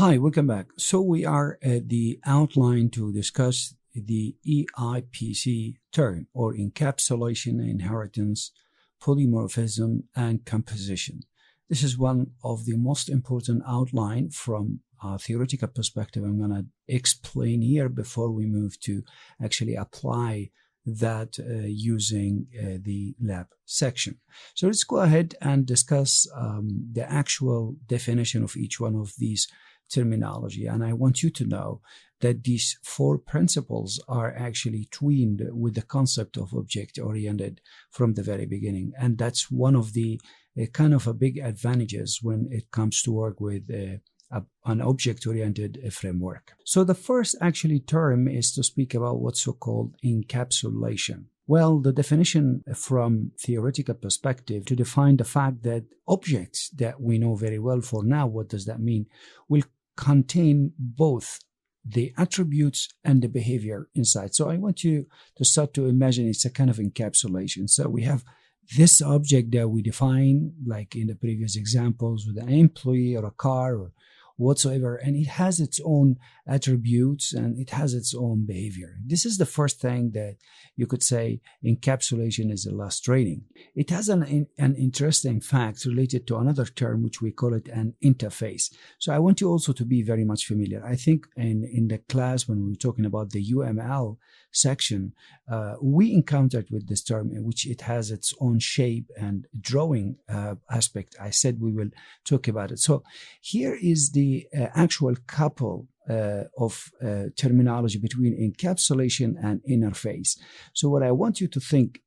Hi, welcome back. So we are at the outline to discuss the EIPC term, or encapsulation, inheritance, polymorphism, and composition. This is one of the most important outline from a theoretical perspective. I'm going to explain here before we move to actually apply that using the lab section. So let's go ahead and discuss the actual definition of each one of these terminology. And I want you to know that these four principles are actually twined with the concept of object-oriented from the very beginning. And that's one of the kind of a big advantages when it comes to work with an object-oriented framework. So the first actually term is to speak about what's so-called encapsulation. Well, the definition from theoretical perspective to define the fact that objects that we know very well for now, what does that mean, will contain both the attributes and the behavior inside. So I want you to start to imagine it's a kind of encapsulation. So we have this object that we define, like in the previous examples, with an employee or a car or whatsoever, and it has its own attributes and it has its own behavior. This is the first thing that you could say encapsulation is illustrating. It has an interesting fact related to another term, which we call it an interface. So I want you also to be very much familiar. I think in the class when we were talking about the UML section, we encountered with this term, in which it has its own shape and drawing aspect. I said we will talk about it. So here is the actual couple of terminology between encapsulation and interface. So what I want you to think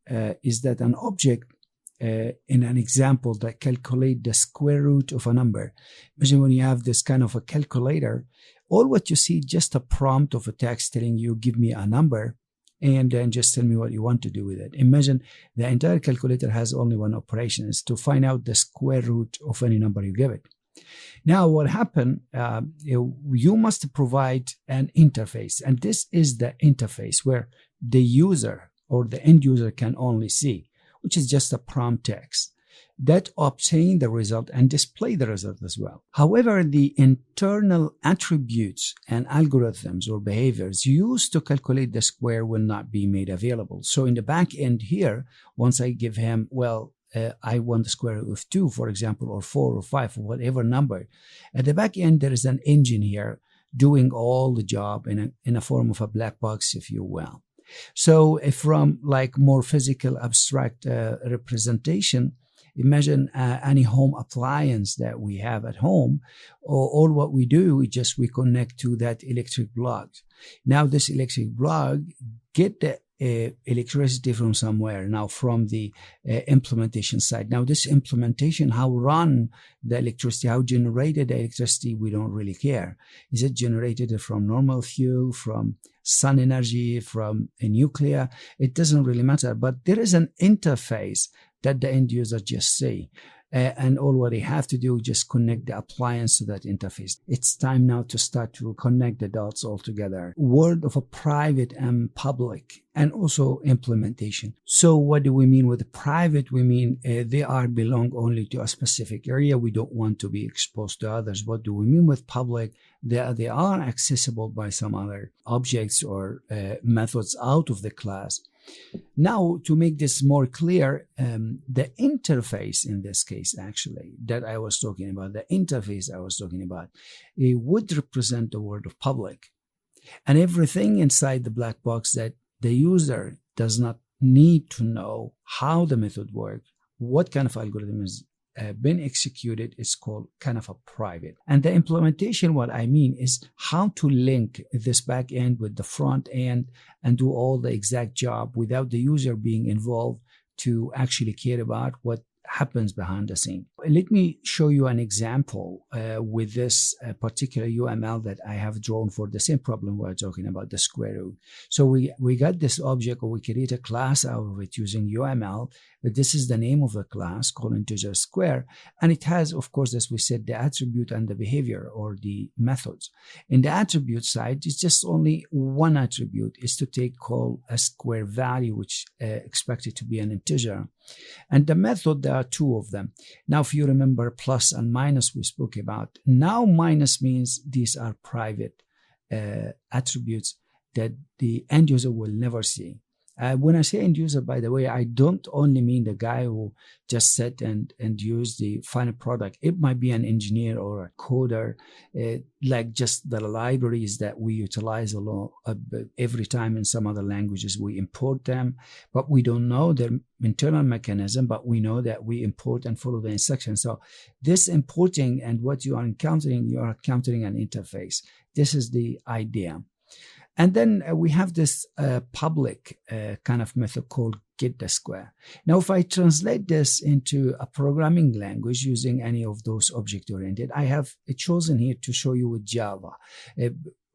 is that an object in an example that calculate the square root of a number. Imagine when you have this kind of a calculator, all what you see just a prompt of a text telling you give me a number and then just tell me what you want to do with it. Imagine the entire calculator has only one operation, is to find out the square root of any number you give it. Now what happened, you must provide an interface, and this is the interface where the user or the end user can only see, which is just a prompt text that obtain the result and display the result as well. However, the internal attributes and algorithms or behaviors used to calculate the square will not be made available. So in the back end here, once I give him, I want the square root of 2, for example, or 4 or 5 or whatever number. At the back end, there is an engine here doing all the job in a form of a black box, if you will. So from like more physical abstract representation, imagine any home appliance that we have at home. All what we do is we connect to that electric plug. Now this electric plug get the electricity from somewhere, now from the implementation side. Now this implementation, how run the electricity, how generated the electricity, we don't really care. Is it generated from normal fuel, from sun energy, from a nuclear? It doesn't really matter, but there is an interface that the end user just see. And all what they have to do is just connect the appliance to that interface. It's time now to start to connect the dots all together. Word of a private and public, and also implementation. So what do we mean with private? We mean they belong only to a specific area. We don't want to be exposed to others. What do we mean with public? They are accessible by some other objects or methods out of the class. Now, to make this more clear, the interface in this case, actually, that I was talking about, it would represent the word of public. And everything inside the black box that the user does not need to know how the method works, what kind of algorithm is been executed, is called kind of a private. And the implementation, what I mean is how to link this back end with the front end and do all the exact job without the user being involved to actually care about what happens behind the scene. Let me show you an example with this particular UML that I have drawn for the same problem we're talking about, the square root. So we got this object, or we create a class out of it using UML, but this is the name of the class called integer square, and it has, of course, as we said, the attribute and the behavior or the methods. In the attribute side, it's just only one attribute, is to call a square value, which expected to be an integer. And the method, there are two of them. Now, if you remember plus and minus we spoke about. Now minus means these are private attributes that the end user will never see. When I say end user, by the way, I don't only mean the guy who just sit and use the final product. It might be an engineer or a coder, like just the libraries that we utilize every time in some other languages. We import them, but we don't know their internal mechanism, but we know that we import and follow the instructions. So this importing and what you are encountering an interface. This is the idea. And then we have this public kind of method called get the square. Now, if I translate this into a programming language using any of those object-oriented, I have chosen here to show you with Java.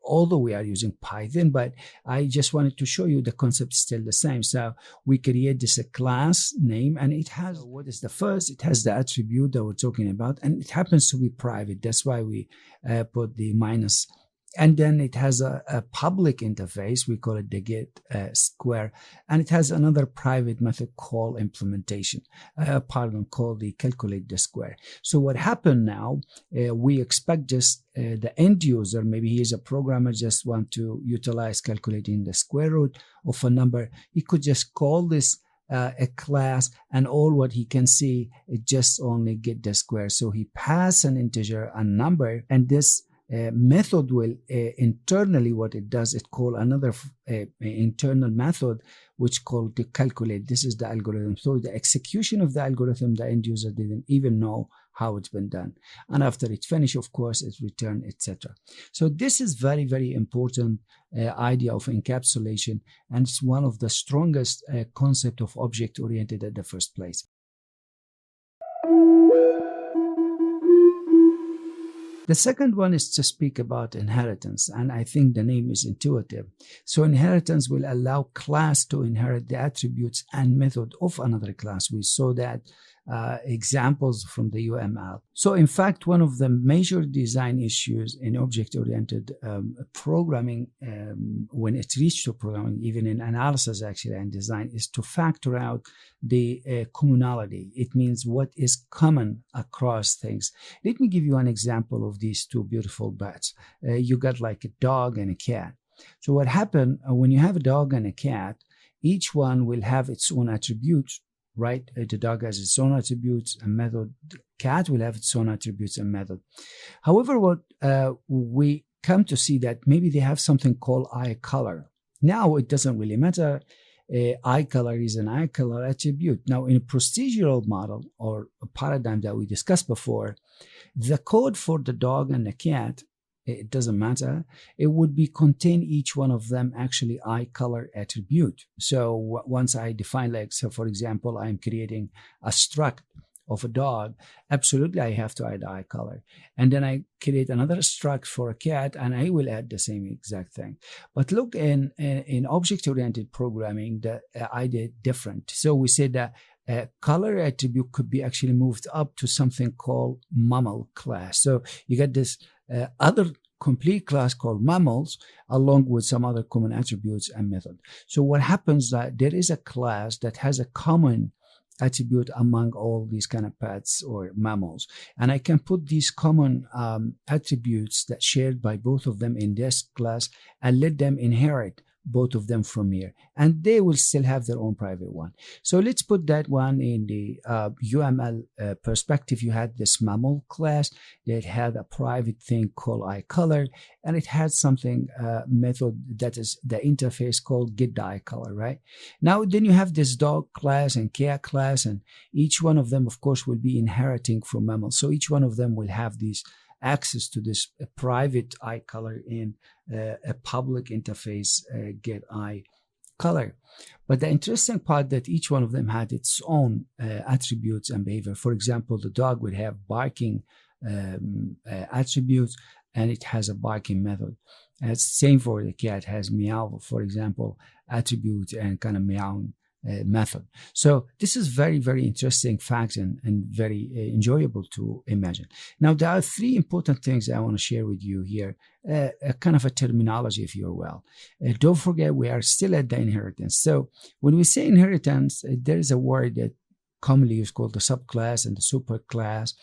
Although we are using Python, but I just wanted to show you the concept is still the same. So we create this class name, and it has, what is the first? It has the attribute that we're talking about, and it happens to be private. That's why we put the minus. And then it has a public interface. We call it the get square. And it has another private method called implementation, called the calculate the square. So what happened now, we expect just the end user, maybe he is a programmer, just want to utilize calculating the square root of a number. He could just call this a class, and all what he can see is just only get the square. So he pass an integer, a number, and this method will internally, what it does, it call another internal method which called to calculate. This is the algorithm. So the execution of the algorithm, the end user didn't even know how it's been done, and after it's finished, of course, it's returned, etc. So this is very, very important idea of encapsulation, and it's one of the strongest concept of object oriented at the first place. The second one is to speak about inheritance, and I think the name is intuitive. So inheritance will allow class to inherit the attributes and method of another class. We saw that examples from the UML. So in fact, one of the major design issues in object-oriented programming, when it reaches to programming, even in analysis actually and design, is to factor out the commonality. It means what is common across things. Let me give you an example of these two beautiful bats. You got like a dog and a cat. So what happened when you have a dog and a cat, each one will have its own attributes, right? The dog has its own attributes and method. The cat will have its own attributes and method. However, what we come to see that maybe they have something called eye color. Now it doesn't really matter. Eye color is an eye color attribute. Now in a procedural model or a paradigm that we discussed before, the code for the dog and the cat, it doesn't matter. It would be contain each one of them actually eye color attribute. So once I define, like, so for example, I'm creating a struct of a dog, absolutely I have to add eye color. And then I create another struct for a cat and I will add the same exact thing. But look, in object-oriented programming, the idea different. So we said that color attribute could be actually moved up to something called mammal class. So you get this other complete class called mammals along with some other common attributes and method. So what happens that there is a class that has a common attribute among all these kind of pets or mammals, and I can put these common attributes that shared by both of them in this class and let them inherit both of them from here, and they will still have their own private one. So let's put that one in the UML perspective. You had this mammal class that had a private thing called eye color, and it had something method that is the interface called get the eye color, right? Now then you have this dog class and cat class, and each one of them of course will be inheriting from mammals. So each one of them will have these access to this private eye color in a public interface get eye color. But the interesting part that each one of them had its own attributes and behavior. For example, the dog would have barking attributes, and it has a barking method. And it's the same for the cat, has meow, for example, attribute and kind of meowing method. So this is very, very interesting facts and very enjoyable to imagine. Now, there are three important things I want to share with you here, a kind of a terminology, if you're well. Don't forget, we are still at the inheritance. So when we say inheritance, there is a word that commonly used called the subclass and the superclass,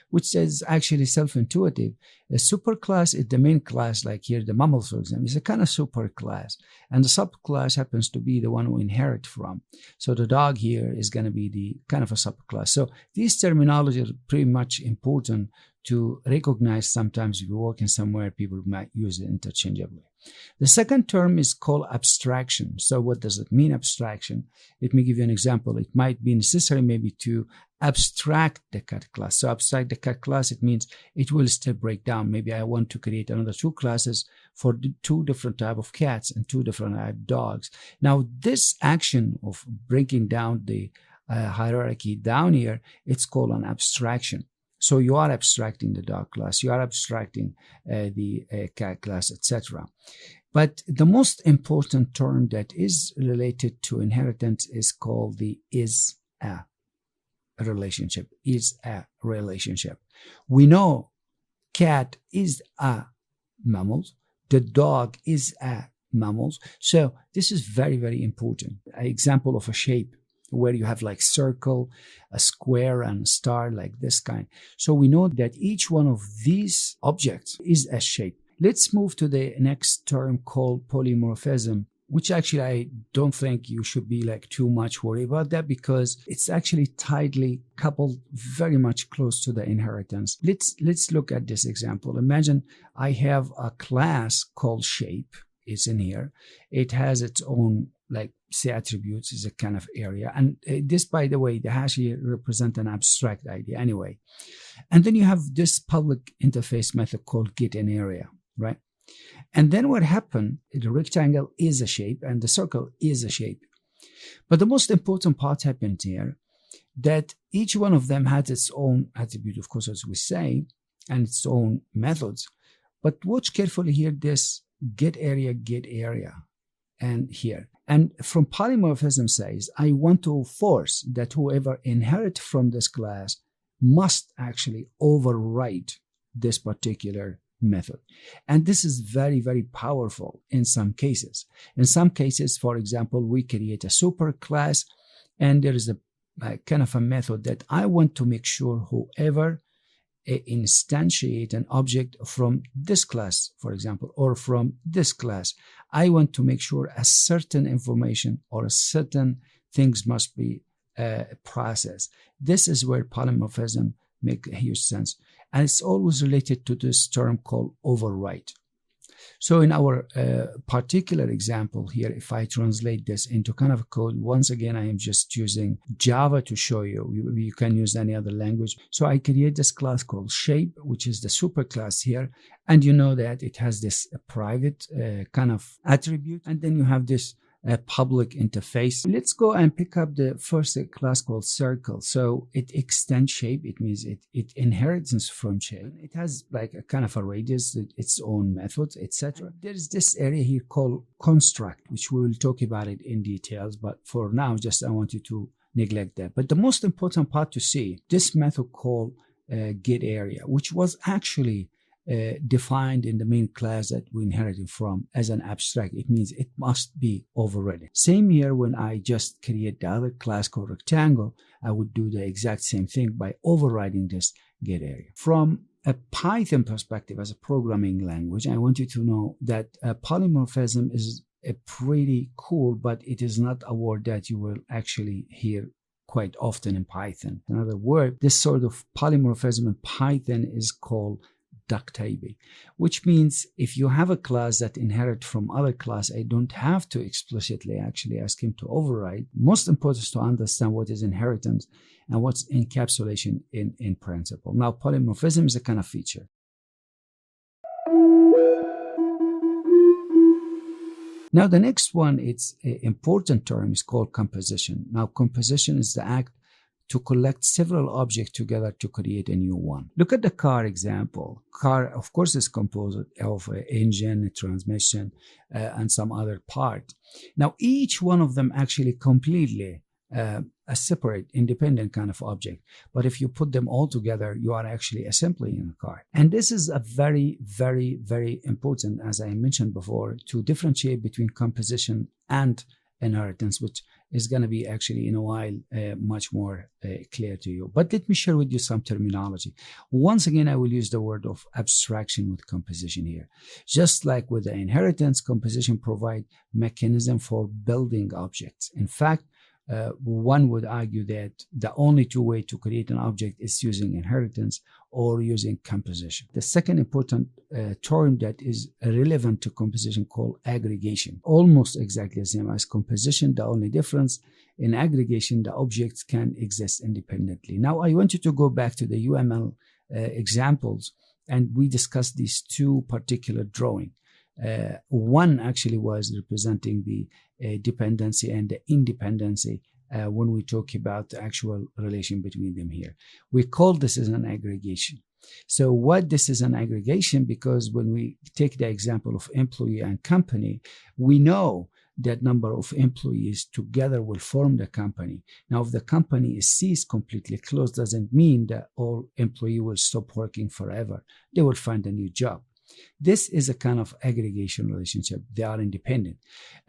which is actually self-intuitive. A superclass is the main class, like here the mammals, for example, is a kind of superclass. And the subclass happens to be the one we inherit from. So the dog here is going to be the kind of a subclass. So these terminology are pretty much important to recognize. Sometimes if you work in somewhere, people might use it interchangeably. The second term is called abstraction. So what does it mean, abstraction? Let me give you an example. It might be necessary maybe to abstract the cat class. So abstract the cat class, it means it will still break down. Maybe I want to create another two classes for the two different type of cats and two different type of dogs. Now, this action of breaking down the hierarchy down here, it's called an abstraction. So you are abstracting the dog class, you are abstracting the cat class, etc. But the most important term that is related to inheritance is called the is-a relationship. Is a relationship. We know cat is a mammal, the dog is a mammal. So this is very, very important. An example of a shape where you have like circle, a square, and a star, like this kind. So we know that each one of these objects is a shape. Let's move to the next term called polymorphism, which actually I don't think you should be like too much worried about that, because it's actually tightly coupled, very much close to the inheritance. Let's look at this example. Imagine I have a class called shape. It's in here. It has its own, like, say, attributes, is a kind of area. And this, by the way, the hash here represent an abstract idea anyway. And then you have this public interface method called getInArea, right? And then what happened, the rectangle is a shape and the circle is a shape. But the most important part happened here, that each one of them had its own attribute, of course, as we say, and its own methods. But watch carefully here, this getArea, and here. And from polymorphism says, I want to force that whoever inherit from this class must actually override this particular method. And this is very, very powerful in some cases. In some cases, for example, we create a super class, and there is a kind of a method that I want to make sure whoever instantiate an object from this class, for example, or from this class, I want to make sure a certain information or a certain things must be processed. This is where polymorphism makes a huge sense. And it's always related to this term called override. So in our particular example here, if I translate this into kind of code, once again, I am just using Java to show you. You can use any other language. So I create this class called shape, which is the superclass here. And you know that it has this private kind of attribute. And then you have this public interface. Let's go and pick up the first class called circle. So it extends shape. It means it inherits from shape. It has like a kind of a radius, its own methods, etc. There is this area here called construct, which we will talk about it in details. But for now, just I want you to neglect that. But the most important part to see, this method called getArea, which was actually defined in the main class that we inherited from as an abstract. It means it must be overridden. Same here, when I just create the other class called rectangle, I would do the exact same thing by overriding this getArea. From a Python perspective, as a programming language, I want you to know that polymorphism is a pretty cool, but it is not a word that you will actually hear quite often in Python. Another word, this sort of polymorphism in Python is called ducktable, which means if you have a class that inherits from other class, I don't have to explicitly actually ask him to override. Most important is to understand what is inheritance and what's encapsulation in principle. Now, polymorphism is a kind of feature. Now, the next one, it's an important term, is called composition. Now, composition is the act to collect several objects together to create a new one. Look at the car example. Car, of course, is composed of an engine, a transmission, and some other part. Now, each one of them actually completely a separate, independent kind of object. But if you put them all together, you are actually assembling a car. And this is a very, very, very important, as I mentioned before, to differentiate between composition and inheritance, which is going to be actually in a while much more clear to you. But let me share with you some terminology. Once again, I will use the word of abstraction with composition here. Just like with the inheritance, composition provide mechanism for building objects. In fact, one would argue that the only two ways to create an object is using inheritance or using composition. The second important term that is relevant to composition called aggregation. Almost exactly the same as composition. The only difference in aggregation, the objects can exist independently. Now, I want you to go back to the UML examples, and we discussed these two particular drawings. One actually was representing the dependency and the independency when we talk about the actual relation between them here. We call this as an aggregation. So what this is an aggregation, because when we take the example of employee and company, we know that number of employees together will form the company. Now, if the company is ceased completely closed, doesn't mean that all employees will stop working forever. They will find a new job. This is a kind of aggregation relationship. They are independent.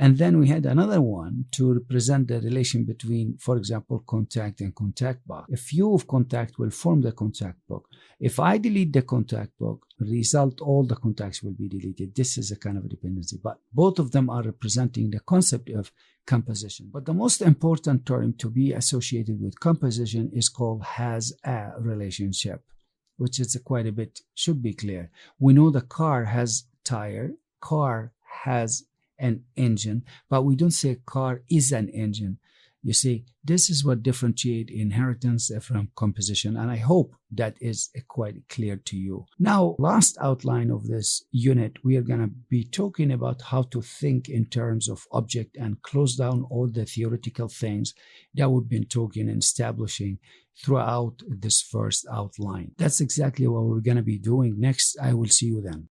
And then we had another one to represent the relation between, for example, contact and contact book. A few of contact will form the contact book. If I delete the contact book, result, all the contacts will be deleted. This is a kind of dependency. But both of them are representing the concept of composition. But the most important term to be associated with composition is called has a relationship, which is quite a bit, should be clear. We know the car has tire, car has an engine, but we don't say car is an engine. You see, this is what differentiates inheritance from composition, and I hope that is quite clear to you. Now, last outline of this unit, we are going to be talking about how to think in terms of object and close down all the theoretical things that we've been talking and establishing throughout this first outline. That's exactly what we're going to be doing next. I will see you then.